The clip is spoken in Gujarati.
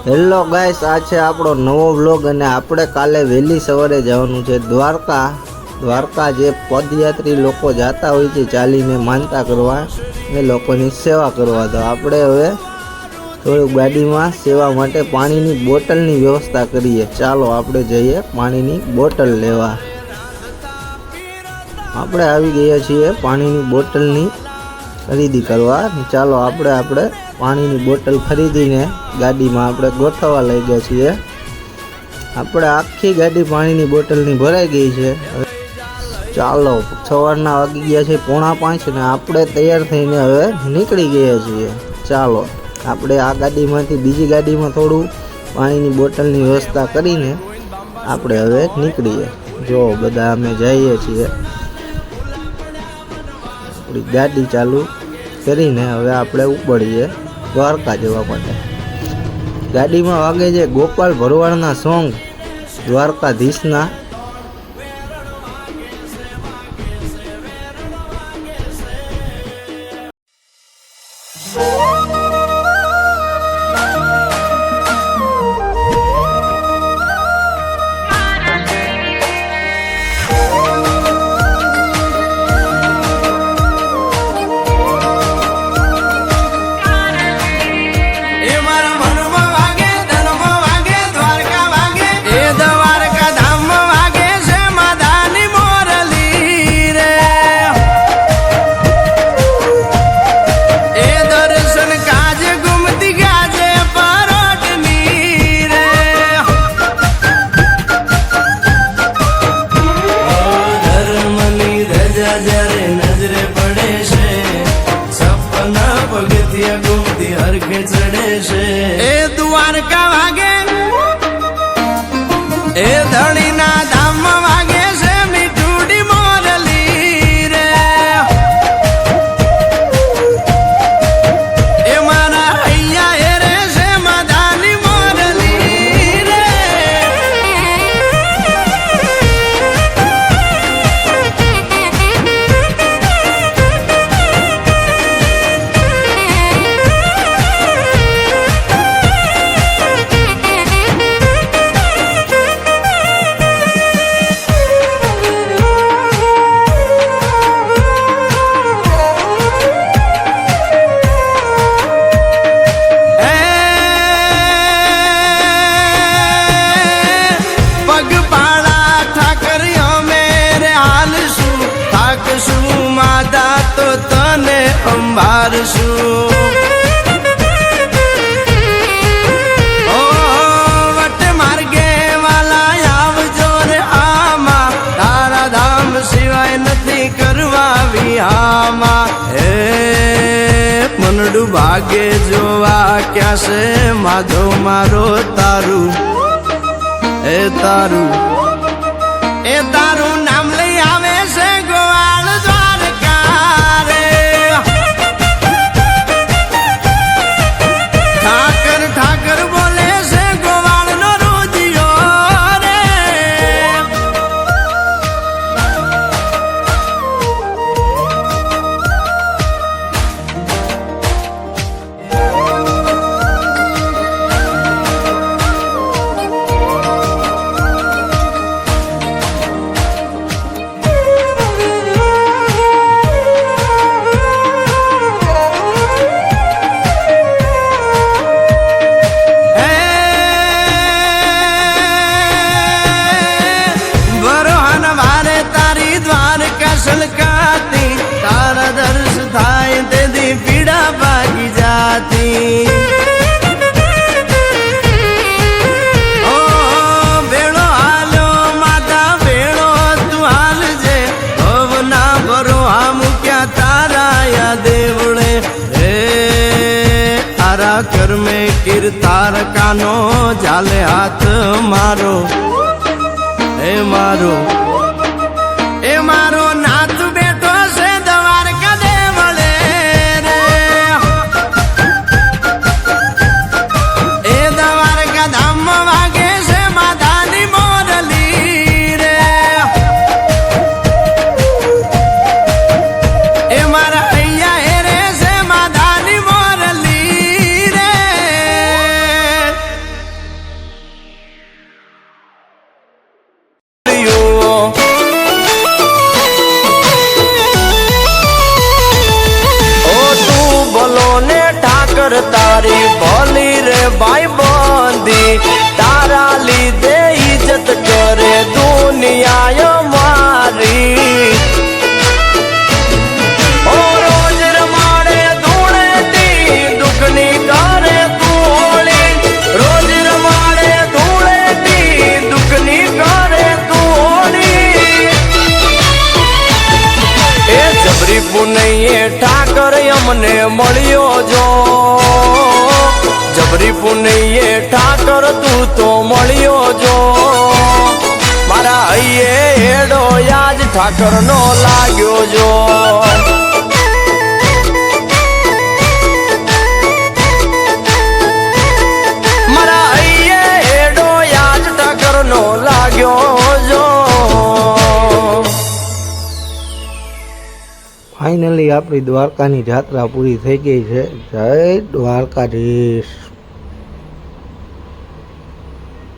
હેલો ગાઈસ, આ છે આપણો નવો વ્લોગ અને આપણે કાલે વહેલી સવારે જવાનું છે દ્વારકા જે પદયાત્રી લોકો જતા હોય છે ચાલીને માનતા કરવા એ લોકોની સેવા કરવા। તો આપણે હવે થોડું ગાડીમાં સેવા માટે પાણીની બોટલની વ્યવસ્થા કરીએ। ચાલો આપણે જઈએ પાણીની બોટલ લેવા। આપણે આવી ગયા છીએ પાણીની બોટલની ખરીદી કરવા। ચાલો આપણે પાણીની બોટલ ખરીદીને ગાડીમાં આપણે ગોઠવવા લઈ ગયા છીએ। આપણે આખી ગાડી પાણીની બોટલની ભરાઈ ગઈ છે। ચાલો સવારના વાગી ગયા છે 4:45 અને આપણે તૈયાર થઈને હવે નીકળી ગયા છીએ। ચાલો આપણે આ ગાડીમાંથી બીજી ગાડીમાં થોડું પાણીની બોટલની વ્યવસ્થા કરીને આપણે હવે નીકળીએ। જો બધા અમે જઈએ છીએ, આપણી ગાડી ચાલુ કરીને હવે આપણે ઉપડીએ દ્વારકા જવા માટે। ગાડીમાં વાગે છે ગોપાલ ભરવાડના સોંગ દ્વારકાધીશના। દ્વારકા વાગે એ ધણીના ધામ વાગે છે મીઠુડી મોરલી રે। એ મારા હૈયા એ રે છે માધાની મોરલી રે। તો તને અંબારશું ઓ વટ માર્ગે વાલા આવજો રે આમાં, તારા ધામ સિવાય નથી કરવા વિહામાં। હે મનડું ભાગે જોવા ક્યાં છે માધો મારો તારું એ તારું એ તારું નામ લઈ આવે છે ગોવાળ ઠાકર બોલે છે ગોવાળ નો રોજિયો રે। સલકાતી તારા દર્શ થાય તેથી પીડા ભાગી જાતી। ઓ ભેળો હાલ્યો માતા ભેળો તું હાલજે, હવ ના ભરો આમ ક્યાં તારા યા દેવળે। હે તારા કર્મે કીર્તાર કાનો જાલે હાથ મારો હે મારો એ મારો નાથ બેઠો છે દ્વારકા દેવળે રે। એ દ્વારકા ધામ વાગે છે માધાની મોરલી રે। એ મારા હૈયા એ રે છે માધાની મોરલી રે। હૈયે ઠાકર તું તો મળ્યો જો મારા હૈયે હેડો યાદ ઠાકર નો લાગ્યો જો મારા હૈયે હેડો યાદ ઠાકર નો લાગ્યો જો ફાઇનલી આપણી દ્વારકાની જાત્રા પૂરી થઈ ગઈ છે. જય દ્વારકાધીશ.